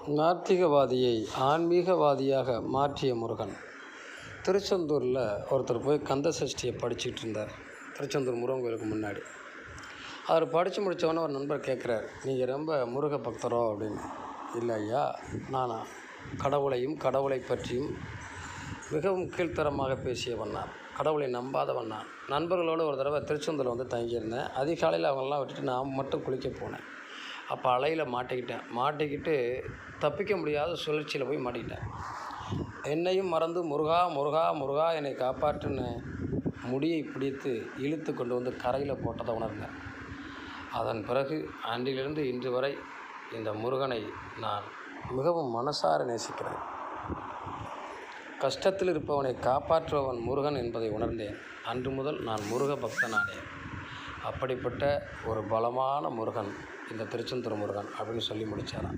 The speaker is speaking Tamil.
நாத்திகவாதியை ஆன்மீகவாதியாக மாற்றிய முருகன். திருச்செந்தூரில் ஒருத்தர் போய் கந்த சஷ்டியை படிச்சுட்டு இருந்தார். திருச்செந்தூர் முருகன் கோயிலுக்கு முன்னாடி. அவர் படித்து முடித்தவொடனே ஒரு நண்பர் கேட்குறார், நீங்கள் ரொம்ப முருக பக்தரோ அப்படின்னு. இல்லை ஐயா, நானா கடவுளையும் கடவுளை பற்றியும் மிகவும் கீழ்த்தரமாக பேசியவன் நான். கடவுளை நம்பாதவன் நான். நண்பர்களோடு ஒரு தடவை திருச்செந்தூரில் வந்து தங்கியிருந்தேன். அதிகாலையில் அவங்களாம் விட்டுட்டு நான் மட்டும் குளிக்க போனேன். அப்போ அலையில் மாட்டிக்கிட்டு தப்பிக்க முடியாத சுழற்சியில் போய் மாட்டிக்கிட்டேன். என்னையும் மறந்து முருகா முருகா முருகா என்னை காப்பாற்றுன்னு முடியை பிடித்து இழுத்து கொண்டு வந்து கரையில் போட்டதை உணர்ந்தேன். அதன் பிறகு அன்றிலிருந்து இன்று வரை இந்த முருகனை நான் மிகவும் மனசார நேசிக்கிறேன். கஷ்டத்தில் இருப்பவனை காப்பாற்றுபவன் முருகன் என்பதை உணர்ந்தேன். அன்று முதல் நான் முருக பக்தனானேன். அப்படிப்பட்ட ஒரு பலமான முருகன் இந்த திருச்செந்தூர் முருகன் அப்படின்னு சொல்லி முடித்தாராம்.